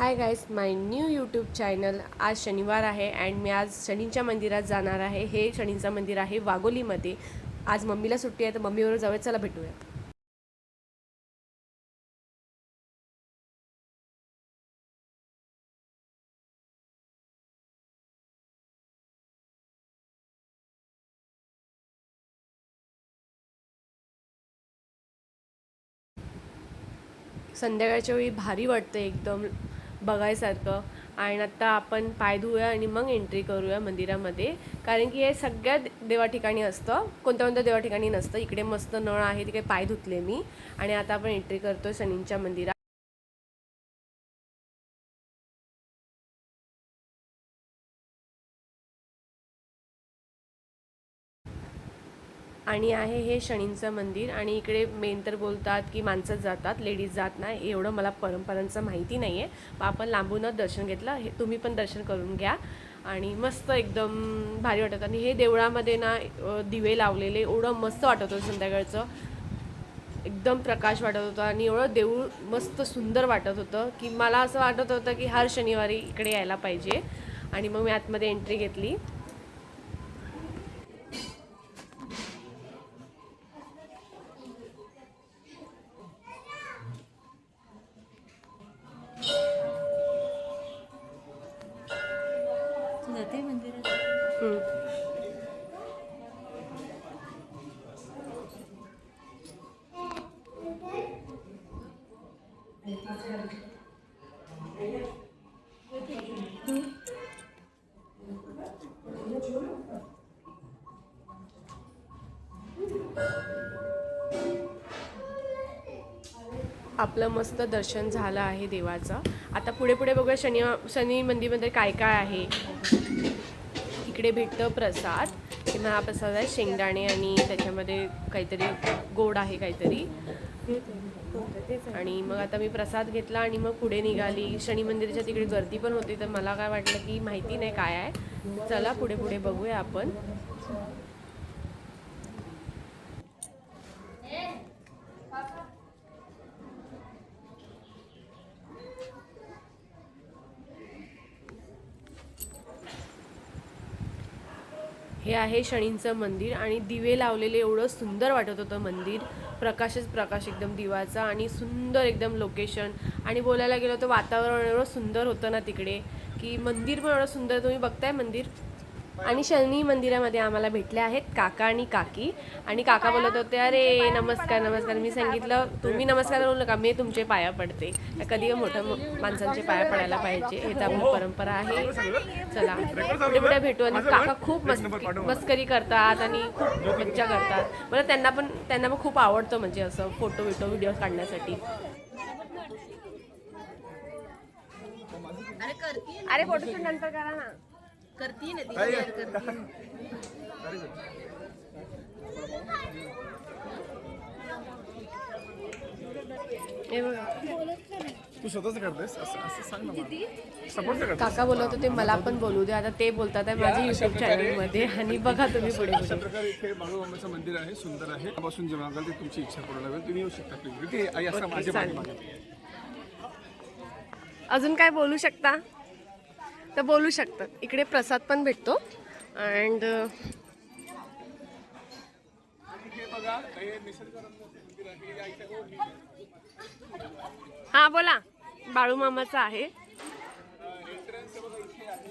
Hi guys, माय new YouTube channel. आज शनिवार आहे अँड मी आज शनींच्या मंदिरात जाणार आहे। हे शनींचं मंदिर आहे वाघोलीमध्ये। आज मम्मीला सुट्टी आहे तर मम्मीबरोबर जाऊया, चला भेटूया। संध्याकाळच्या वेळी भारी वाटतं एकदम बघायसारखं। आणि आता आपण पाय धुऊया आणि मग एंट्री करूया मंदिरामध्ये, कारण की हे सगळ्या देवा ठिकाणी असतं, कोणत्या कोणत्या देवा ठिकाणी नसतं। इकडे मस्त नळ आहे, तिकडे पाय धुतले मी आणि आता आपण एंट्री करतोय शनींच्या मंदिरात। आणि आहे हे शनींचं मंदिर आणि इकडे मेन तर बोलतात की माणसंच जातात, लेडीज जात नाही। एवढं मला परंपरांचं माहिती नाही आहे, पण आपण लांबूनच दर्शन घेतलं। हे तुम्ही पण दर्शन करून घ्या आणि मस्त एकदम भारी वाटतं। आणि हे देवळामध्ये ना दिवे लावलेले एवढं मस्त वाटत होतं, संध्याकाळचं एकदम प्रकाश वाटत होता आणि एवढं देऊळ मस्त सुंदर वाटत होतं की मला असं वाटत होतं की हर शनिवारी इकडे यायला पाहिजे। आणि मग मी आतमध्ये एंट्री घेतली। जाते मंदिरात. आपलं मस्त दर्शन झालं आहे देवाचं। आता पुढे पुढे बघूया शनी मंदिरमध्ये काय काय आहे। इकडे भेटतं प्रसाद, की महाप्रसाद आहे, शेंगदाणे आणि त्याच्यामध्ये काहीतरी गोड आहे काहीतरी। आणि मग आता मी प्रसाद घेतला आणि मग पुढे निघाली। शनी मंदिराच्या तिकडे गर्दी पण होती, तर मला काय वाटलं की माहिती नाही काय आहे, चला पुढे पुढे बघूया आपण। हे आहे शनींचं मंदिर आणि दिवे लावलेले एवढं सुंदर वाटत होतं मंदिर। प्रकाशच प्रकाश एकदम दिवाचा आणि सुंदर एकदम लोकेशन। आणि बोलायला गेलो तर वातावरण एवढं सुंदर होतं ना तिकडे, की मंदिर पण एवढं सुंदर। तुम्ही बघताय मंदिर। आणि शनी मंदिरामध्ये आम्हाला भेटले आहेत काका आणि काकी। आणि काका बोलत होते, अरे नमस्कार नमस्कार। मी सांगितलं तुम्ही नमस्कार बोलू नका, मी तुमचे पाया पडते। कधी मोठ्या माणसांचे पाया पडायला पाहिजे, हे तर आपली परंपरा आहे। चला पुढे पुढे भेटू। आणि काका खूप मस्करी करतात आणि खूप मज्जा करतात। मला त्यांना पण खूप आवडतं, म्हणजे असं फोटो व्हिडिओ काढण्यासाठी। अरे फोटोशूट नंतर करा ना, करती ना ती शेअर करती. हे बघा तू स्वतःच करतेस असं सांग ना, सपोर्ट कर. काका बोलत होते मला पण बोलू दे, आता ते बोलतात आहे माझ्या युट्यूब चॅनलमध्ये। आणि बघा तुम्ही पुढे अशा पुढे प्रकारे इथे बाळूमामाचं मंदिर आहे, सुंदर आहे। त्यापासून जे मागाल ते तुमची इच्छा पूर्ण होईल, तुम्ही येऊ शकता प्लीज। ते आई असं माझ्या मागे अजून काय बोलू शकता तर बोलू शकता। इकडे प्रसाद पण भेटतो अँड बघा, हे निसर्गरम्य मंदिर आहे। या इथे हां बोला, बाळूमामाचं आहे। एंट्रन्स बघा इथे आहे।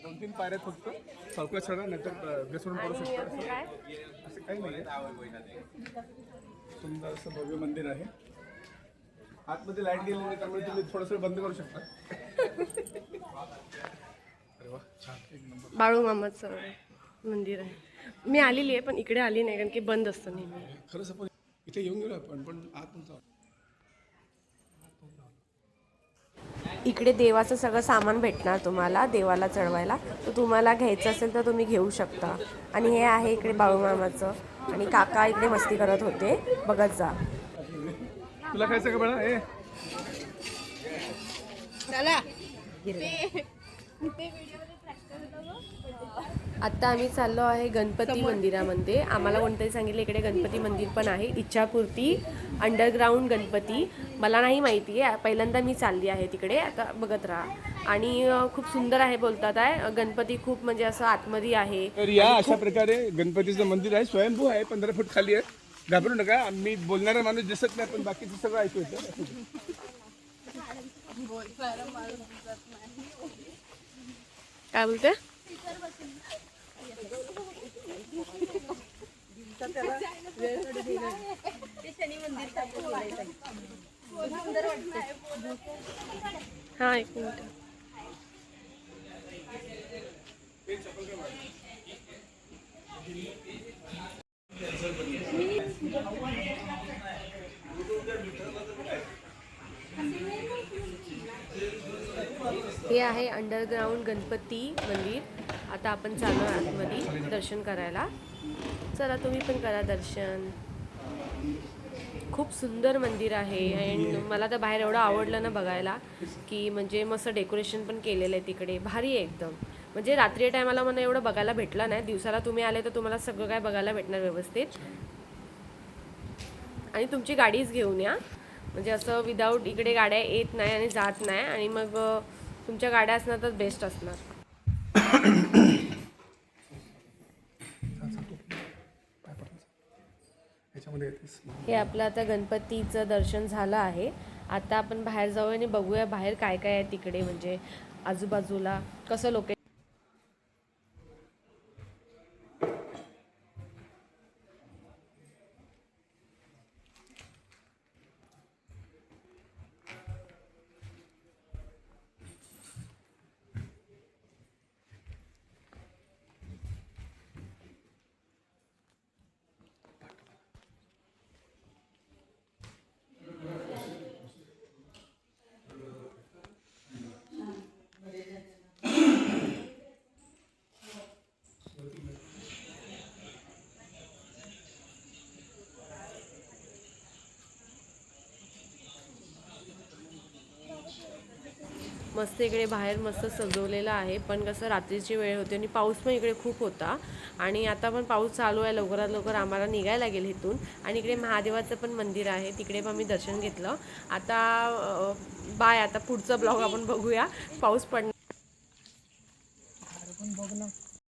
दोन तीन पायऱ्या फक्त, सावकाश चढा नाहीतर घसरून पडू शकता। असं काही नाही, सुंदर असं भव्य मंदिर आहे। आतमध्ये लाईट गेलेली आहे, त्यामुळे तुम्ही थोडंसं बंद करू शकता। अरे वा, छान, एक नंबर। बाळूमामाचं मंदिर आहे। मी आलेली आहे पण इकडे आली नाही, कारण की बंद असतं नेहमी। खरंच आपण इथे येऊन गेलो पण आत नव्हतं। इकडे देवाचं सगळं सामान भेटणार तुम्हाला देवाला चढवायला, तर तुम्हाला घ्यायचं असेल तर तुम्ही घेऊ शकता। आणि हे आहे इकडे बाळूमामाचं। आणि काका इकडे मस्ती करत होते, बघत जा। तुला खायचं का बाळा? ए चला आत्ता आम्ही चाललो आहे गणपती मंदिरामध्ये. आम्हाला कोणतरी सांगितलं इकडे गणपती मंदिर पण आहे, इच्छापूर्ती अंडरग्राऊंड गणपती. मला नाही माहिती आहे, पहिल्यांदा मी चालली आहे तिकडे. आता बघत राहा. आणि खूप सुंदर आहे बोलतात आहे. गणपती खूप म्हणजे असं आतमध्ये आहे. तर या अशा प्रकारे गणपतीचं मंदिर आहे, स्वयंभू आहे, 15 फूट खाली आहे. घाबरू नका, मी बोलणारा माणूस दिसत नाही पण बाकीचं सगळं ऐकू येतं. काय बोलते? हा, एक मिनिट. हे आहे अंडरग्राऊंड गणपती मंदिर. आता आपण चालू आहे आतमध्ये दर्शन करायला. चला तुम्ही पण करा दर्शन. खूप सुंदर मंदिर आहे आणि मला तर बाहेर एवढं आवडलं ना बघायला, की म्हणजे मस्त डेकोरेशन पण केलेलं आहे तिकडे. भारी आहे एकदम. म्हणजे रात्री टायमाला मला एवढं बघायला भेटलं नाही. दिवसाला तुम्ही आले तर तुम्हाला सगळं काय बघायला भेटणार व्यवस्थित. आणि तुमची गाडीच घेऊन या, म्हणजे असं विदाऊट इकडे गाड्या येत नाही आणि जात नाही. आणि मग तुमच्या गाड्या असणार तर बेस्ट असणार. हे आपलं आता गणपतीचं दर्शन झालं आहे. आता आपण बाहेर जाऊ आणि बघूया बाहेर काय काय आहे तिकडे, म्हणजे आजूबाजूला कसं लोकेशन. मस्त इकडे बाहेर मस्त सजवलेलं आहे. पण कसं रात्रीची वेळ होती आणि पाऊस पण इकडे खूप होता. आणि आता पण पाऊस चालू आहे. लवकरात लवकर आम्हाला निघायला लागेल इथून. आणि इकडे महादेवाचं पण मंदिर आहे, तिकडे पण मी दर्शन घेतलं. आता बाय. आता पुढचा ब्लॉग आपण बघूया. पाऊस पडणार.